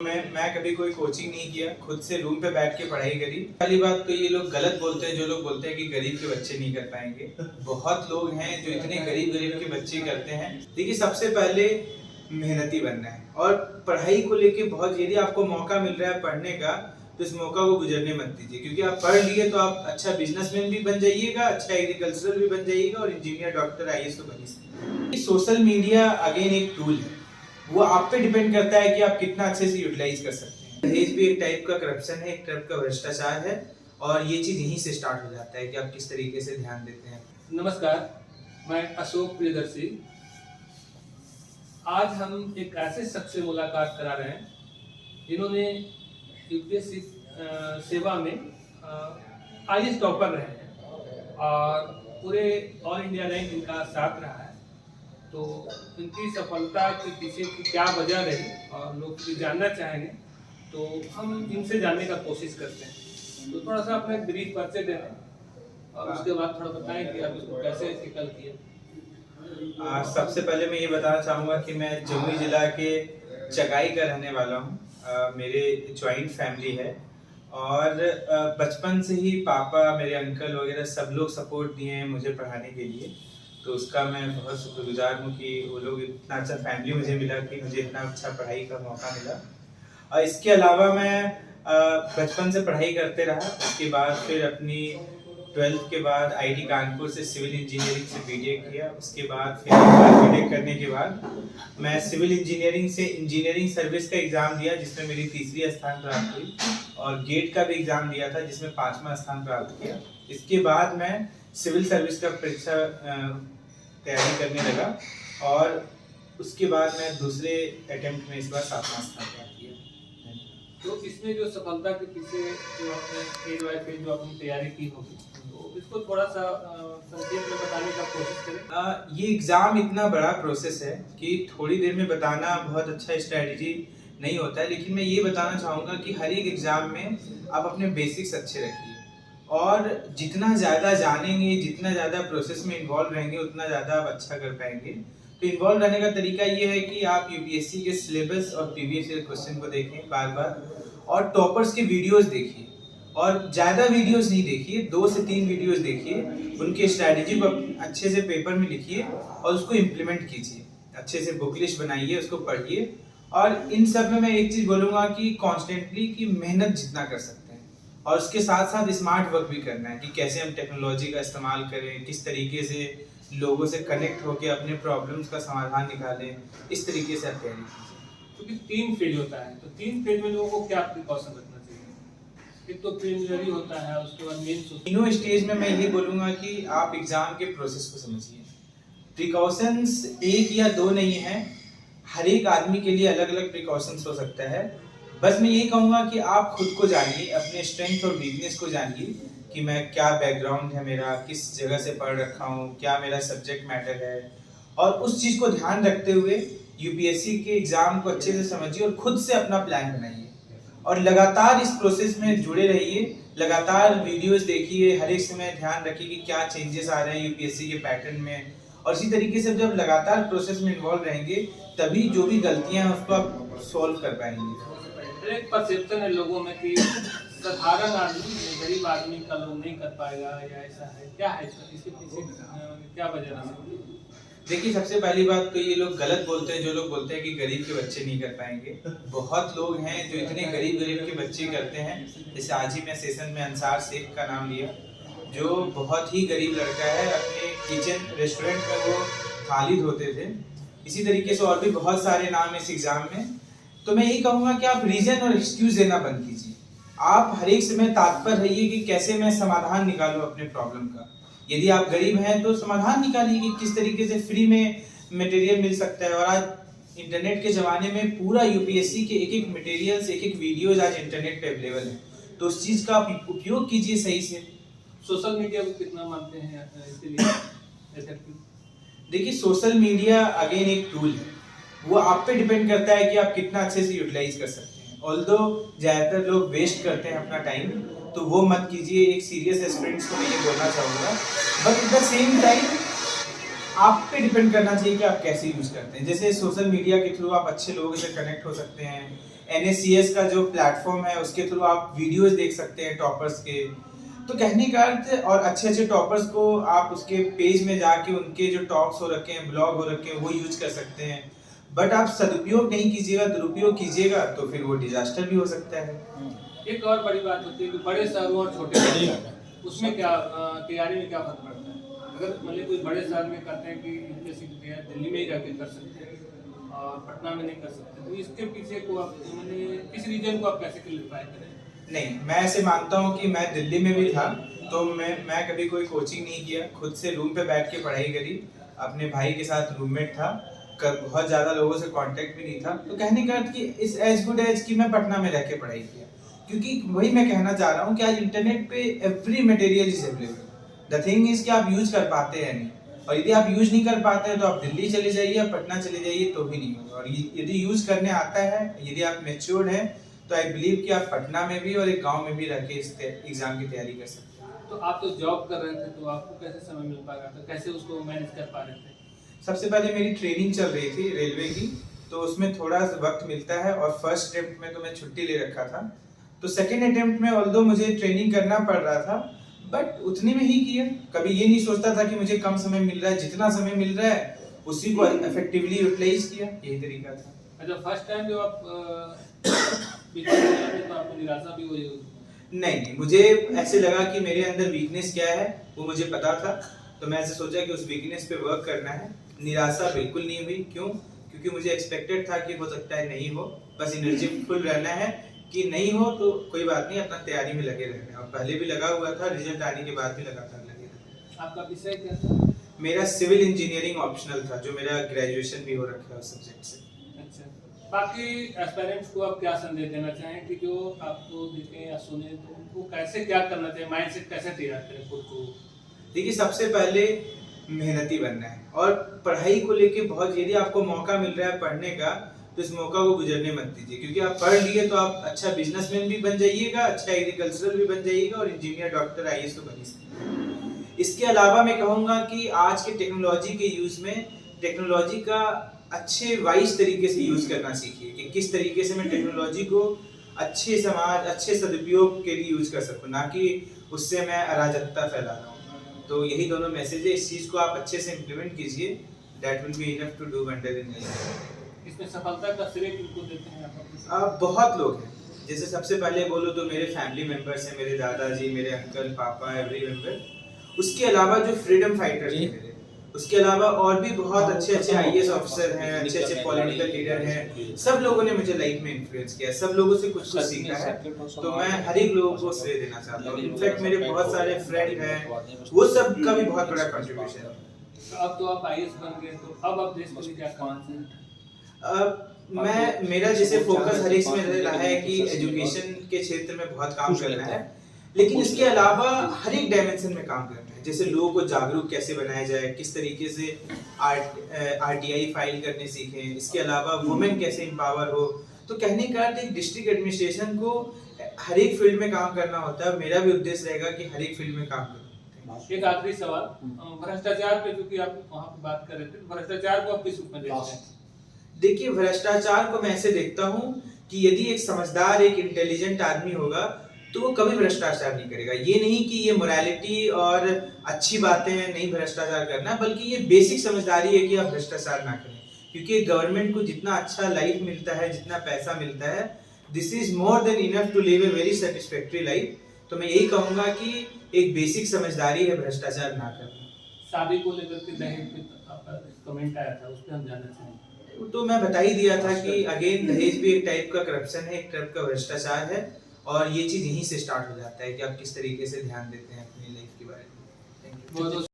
मैं कभी कोई कोचिंग नहीं किया, खुद से रूम पे बैठ के पढ़ाई करी। पहली बात तो ये लोग गलत बोलते हैं, जो लोग बोलते हैं कि गरीब के बच्चे नहीं कर पाएंगे। बहुत लोग हैं जो इतने गरीब के बच्चे करते हैं। देखिए, सबसे पहले मेहनती बनना है और पढ़ाई को लेके बहुत, यदि आपको मौका मिल रहा है पढ़ने का तो इस मौका को गुजरने मत दीजिए, क्योंकि आप पढ़ लिए तो आप अच्छा बिजनेसमैन भी बन जाइएगा, अच्छा एग्रीकल्चरल भी बन जाइएगा और इंजीनियर, डॉक्टर, आईएएस तो बन ही सकते। सोशल मीडिया अगेन एक टूल है, वो आप पे डिपेंड करता है कि आप कितना अच्छे से यूटिलाइज कर सकते हैं। दहेज भी एक टाइप का करप्शन है, एक टाइप का भ्रष्टाचार है और ये चीज यहीं से स्टार्ट हो जाता है कि आप किस तरीके से ध्यान देते हैं। नमस्कार, मैं अशोक प्रियदर्शी। आज हम एक ऐसे शख्स से मुलाकात करा रहे हैं जिन्होंने यूपीएससी सेवा में आईएएस टॉपर रहे हैं और पूरे ऑल इंडिया रैंक इनका साथ रहा है। तो इनकी सफलता के पीछे की क्या वजह रही और लोग जानना चाहेंगे, तो हम इनसे जानने का कोशिश करते हैं। तो थोड़ा सा अपने ब्रीफ परिचय दे दें और उसके बाद थोड़ा बताएं कि आप इसको कैसे टैकल किए। सबसे पहले मैं ये बताना चाहूँगा कि मैं जमुई जिला के चकाई का रहने वाला हूँ। मेरे जॉइंट फैमिली है और बचपन से ही पापा, मेरे अंकल वगैरह सब लोग सपोर्ट दिए हैं मुझे पढ़ाने के लिए, तो उसका मैं बहुत शुक्रगुजार हूँ कि वो लोग, इतना अच्छा फैमिली मुझे मिला कि मुझे इतना अच्छा पढ़ाई का मौका मिला। और इसके अलावा मैं बचपन से पढ़ाई करते रहा। उसके बाद फिर अपनी 12th के बाद आईटी कानपुर से सिविल इंजीनियरिंग से बीटेक किया। उसके बाद फिर बीटेक करने के बाद मैं सिविल इंजीनियरिंग से इंजीनियरिंग सर्विस का एग्ज़ाम दिया, जिसमें मेरी 3री स्थान प्राप्त हुई और गेट का भी एग्ज़ाम दिया था जिसमें 5वां स्थान प्राप्त किया। इसके बाद मैं सिविल सर्विस का परीक्षा तैयारी करने लगा और उसके बाद मैं दूसरे अटेम्प्ट में इस बार 7वां स्थान प्राप्त किया। तो इसमें जो सफलता के पीछे जो आपने फेज बाय फेज जो आपने तैयारी की होगी, तो इसको थोड़ा सा संक्षेप में बताने का कोशिश करें। ये एग्ज़ाम इतना बड़ा प्रोसेस है कि थोड़ी देर में बताना बहुत अच्छा स्ट्रैटेजी नहीं होता है, लेकिन मैं ये बताना चाहूँगा कि हर एक एग्ज़ाम में आप अपने बेसिक्स अच्छे रखिए और जितना ज़्यादा जानेंगे, जितना ज़्यादा प्रोसेस में इन्वॉल्व रहेंगे, उतना ज़्यादा आप अच्छा कर पाएंगे। तो इन्वॉल्व रहने का तरीका ये है कि आप यूपीएससी के सिलेबस और प्रीवियस ईयर क्वेश्चन को देखें बार बार और टॉपर्स के वीडियोस देखिए और ज़्यादा वीडियोस नहीं देखिए, 2 से 3 वीडियोस देखिए, उनके स्ट्रैटेजी को अच्छे से पेपर में लिखिए और उसको इम्प्लीमेंट कीजिए, अच्छे से बुक लिस्ट बनाइए, उसको पढ़िए। और इन सब में मैं एक चीज़ बोलूँगा कि कॉन्स्टेंटली कि मेहनत जितना कर सकते हैं और उसके साथ साथ स्मार्ट वर्क भी करना है कि कैसे हम टेक्नोलॉजी का इस्तेमाल करें, किस तरीके से लोगों से कनेक्ट होकर अपने प्रॉब्लम्स का समाधान निकालें, इस तरीके से आप तैयारी कीजिए। क्योंकि 3 फेज होता है, तो 3 फेज में लोगों को क्या प्रिकॉशन रखना चाहिए? एक तो प्रीलिमिनरी होता है, उसके बाद मेंस होता है। तीनों स्टेज में मैं ये बोलूँगा कि आप एग्ज़ाम के प्रोसेस को समझिए। प्रिकॉशंस 1 या 2 नहीं है, हर एक आदमी के लिए अलग अलग प्रिकॉशंस हो सकता है। बस मैं यही कहूँगा कि आप खुद को जानिए, अपने स्ट्रेंथ और वीकनेस को जानिए कि मैं क्या बैकग्राउंड है मेरा, किस जगह से पढ़ रखा हूँ, क्या मेरा सब्जेक्ट मैटर है, और उस चीज़ को ध्यान रखते हुए यूपीएससी के एग्ज़ाम को अच्छे से समझिए और खुद से अपना प्लान बनाइए और लगातार इस प्रोसेस में जुड़े रहिए। लगातार वीडियोस देखिए, हर एक समय ध्यान रखिए कि क्या चेंजेस आ रहे हैं यूपीएससी के पैटर्न में, और इसी तरीके से जब लगातार प्रोसेस में इन्वॉल्व रहेंगे तभी जो भी गलतियां हैं उसको आप सॉल्व कर पाएंगे। एक परसेप्शन है लोगों में कि साधारण आदमी, गरीब आदमी का लोग नहीं कर पाएगा या ऐसा है, क्या है इसके पीछे क्या वजह है? देखिए, सबसे पहली बात तो ये लोग गलत बोलते हैं, जो लोग बोलते हैं कि गरीब के बच्चे नहीं कर पाएंगे। बहुत लोग हैं जो इतने गरीब के बच्चे करते हैं। जैसे आज ही मैं सेशन में अंसार शेख का नाम लिया, जो बहुत ही गरीब लड़का है, अपने किचन रेस्टोरेंट में वो खालिद होते थे। इसी तरीके से और भी बहुत सारे नाम इस एग्ज़ाम में। तो मैं यही कहूँगा कि आप रीजन और एक्सक्यूज देना बंद कीजिए। आप हर एक समय तत्पर रहिए कि कैसे मैं समाधान निकालूं अपने प्रॉब्लम का। यदि आप गरीब हैं तो समाधान निकालिए कि किस तरीके से फ्री में मटेरियल मिल सकता है। और आज इंटरनेट के ज़माने में पूरा यूपीएससी के एक एक मटेरियल्स, एक एक वीडियोज आज इंटरनेट पे अवेलेबल है, तो उस चीज़ का आप उपयोग कीजिए सही से। सोशल मीडिया को कितना मानते हैं इसके लिए इफेक्टिव? देखिए, सोशल मीडिया अगेन एक टूल है, वो आप पे डिपेंड करता है कि आप कितना अच्छे से यूटिलाइज कर सकते हैं। ऑल्दो ज़्यादातर लोग वेस्ट करते हैं अपना टाइम, तो वो मत कीजिए। एक सीरियस एस्पिरेंट्स को मैं ये बोलना चाहूँगा, but at the same time आप पे डिपेंड करना चाहिए कि आप कैसे यूज़ करते हैं। जैसे सोशल मीडिया के थ्रू आप अच्छे लोगों से कनेक्ट हो सकते हैं, NSCS का जो प्लेटफॉर्म है उसके थ्रू आप वीडियोस देख सकते हैं टॉपर्स के। तो कहने का अर्थ, और अच्छे अच्छे टॉपर्स को आप उसके पेज में जाके उनके जो टॉक्स हो रखे हैं, ब्लॉग हो रखे हैं, वो यूज कर सकते हैं। बट आप सदुपयोग नहीं कीजिएगा, दुरुपयोग कीजिएगा तो फिर वो डिजास्टर भी हो सकता है। एक और बड़ी बात होती है कि बड़े शहरों और छोटे शहरों उसमें क्या तैयारी में क्या फर्क पड़ता है? अगर मतलब कोई बड़े शहर में करते हैं कि यूपीएससी की तैयारी दिल्ली में ही रह के कर सकते हैं और पटना में नहीं कर सकते, तो इसके पीछे को आप मतलब इस रीजन को आप कैसे क्लियरफाई करें? नहीं, मैं ऐसे मानता हूँ कि मैं दिल्ली में भी था तो मैं कभी कोई कोचिंग नहीं किया, खुद से रूम पे बैठ के पढ़ाई करी, अपने भाई के साथ रूममेट था, बहुत ज़्यादा लोगों से कांटेक्ट भी नहीं था। तो कहने का अर्थ कि इस एज गुड एज कि मैं पटना में रह के पढ़ाई किया, क्योंकि वही मैं कहना चाह रहा हूँ कि आज इंटरनेट पे every material is available. The thing is कि आप यूज कर पाते हैं नहीं, और यदि आप यूज नहीं कर पाते हैं तो आप दिल्ली चले जाइए या पटना चले जाइए तो भी नहीं होगा। और यदि यूज करने आता है, यदि आप मेच्योर्ड हैं, तो आई बिलीव कि आप पटना में भी और एक गांव में भी रह के इस एग्जाम की तैयारी कर सकते हैं। तो आप तो जॉब कर रहे थे, तो आपको कैसे समय मिल पा रहा था, कैसे उसको मैनेज कर पा रहे थे? सबसे पहले मेरी ट्रेनिंग चल रही थी रेलवे की, तो उसमें थोड़ा वक्त मिलता है, और फर्स्ट अटेम्प्ट में तो मैं छुट्टी ले रखा था। तो सेकेंड अटेम्प्ट में ऑल्दो मुझे ट्रेनिंग करना पड़ रहा था, बट उतने में ही किया। कभी ये नहीं सोचता था कि मुझे कम समय मिल रहा है, जितना समय मिल रहा है उसी को इफेक्टिवली यूटिलाइज किया, यही तरीका था। अच्छा, फर्स्ट टाइम जब आप तो आपको निराशा भी हुई होगी? नहीं, मुझे ऐसे लगा कि मेरे अंदर वीकनेस क्या है वो मुझे पता था, तो मैं ऐसे सोचा कि उस वीकनेस पे वर्क करना है। निराशा बिल्कुल नहीं हुई। क्यों? क्योंकि मुझे एक्सपेक्टेड था कि हो सकता है नहीं हो, बस एनर्जीफुल रहना है कि नहीं हो तो कोई बात नहीं, अपना तैयारी में लगे रहना है। और पहले भी लगा हुआ था, रिजल्ट आने के बाद भी लगातार लगे रहना। आपका विषय क्या था? मेरा सिविल इंजीनियरिंग ऑप्शनल था, जो मेरा ग्रेजुएशन भी हो रखा है उस सब्जेक्ट से। अच्छा, बाकी एस्पायरेंट्स को आप क्या संदेश देना चाहें कि जो आपको देखें या सुने तो उनको कैसे क्या करना चाहिए, माइंडसेट कैसे तैयार करें खुद को? देखिए, सबसे पहले मेहनती बनना है, और पढ़ाई को लेके बहुत, यदि आपको मौका मिल रहा है पढ़ने का तो इस मौका को गुजरने मत दीजिए, क्योंकि आप पढ़ लिए तो आप अच्छा बिजनेसमैन भी बन जाइएगा, अच्छा एग्रीकल्चरल भी बन जाइएगा, और इंजीनियर, डॉक्टर, IAS तो बन ही सकते हैं। इसके अलावा मैं कहूँगा कि आज के टेक्नोलॉजी के यूज में टेक्नोलॉजी का अच्छे वाइज तरीके से यूज करना सीखिए, कि किस तरीके से मैं टेक्नोलॉजी को अच्छे समाज, अच्छे सदुपयोग के लिए यूज कर सकूँ, ना कि उससे मैं अराजकता फैला रहा हूँ। तो यही दोनों मैसेज है, इस चीज को आप अच्छे से इम्प्लीमेंट कीजिए, that will be enough to do wonder in life. इसमें सफलता का श्रेय किनको देते हैं आप? बहुत लोग हैं। जैसे सबसे पहले बोलो तो मेरे फैमिली मेंबर्स हैं, मेरे दादाजी, मेरे अंकल, पापा, एवरी मेंबर। उसके अलावा जो फ्रीडम फाइटर्स हैं मेरे, उसके अलावा और भी बहुत अच्छे अच्छे IAS ऑफिसर हैं, अच्छे अच्छे पॉलिटिकल लीडर हैं, सब लोगों ने मुझे लाइफ में इन्फ्लुएंस किया, सब लोगों से कुछ कुछ सीखा है। तो मैं हर एक लोगों को श्रेय देना चाहता हूँ। इनफैक्ट मेरे बहुत सारे फ्रेंड हैं, वो सब का भी बहुत बड़ा कंट्रीब्यूशन है। अब तो आप IAS बन गए, तो अब आप देश के लिए क्या करना मैं, मेरा जैसे फोकस हर एक में रहा है कि एजुकेशन के क्षेत्र में बहुत काम करना है, लेकिन इसके अलावा हर एक डायमेंशन में काम करना है। जैसे लोगों को जागरूक कैसे बनाया जाए, किस तरीके से RTI फाइल करने सीखें, इसके अलावा वुमेन कैसे एम्पावर हो। तो कहने का अर्थ, एक डिस्ट्रिक्ट एडमिनिस्ट्रेशन को हर एक फील्ड में काम करना होता है, मेरा भी उद्देश्य रहेगा कि हर एक फील्ड में काम करूं। एक आखिरी सवाल, भ्रष्टाचार पे, क्योंकि आप वहाँ पे बात कर रहे थे, भ्रष्टाचार को आप किस रूप में देखते हैं? देखिए, भ्रष्टाचार को मैं ऐसे देखता हूँ कि यदि एक समझदार, एक इंटेलिजेंट आदमी होगा तो वो कभी भ्रष्टाचार नहीं करेगा। ये नहीं कि ये मोरालिटी और अच्छी बातें हैं नहीं भ्रष्टाचार करना, बल्कि ये बेसिक समझदारी है कि आप भ्रष्टाचार ना करें, क्योंकि गवर्नमेंट को जितना अच्छा लाइफ मिलता है, जितना पैसा मिलता है, this is more than enough to live a very satisfactory life. तो मैं यही कहूंगा कि एक बेसिक समझदारी है भ्रष्टाचार ना करना। शादी को लेकर के दहेज पे आपका कमेंट आया था, उस पर हम जानना चाहेंगे। तो मैं बता ही दिया था कि अगेन दहेज भी एक टाइप का करप्शन है, एक टाइप का भ्रष्टाचार है, और ये चीज यहीं से स्टार्ट हो जाता है कि आप किस तरीके से ध्यान देते हैं अपनी लाइफ के बारे में। Thank you.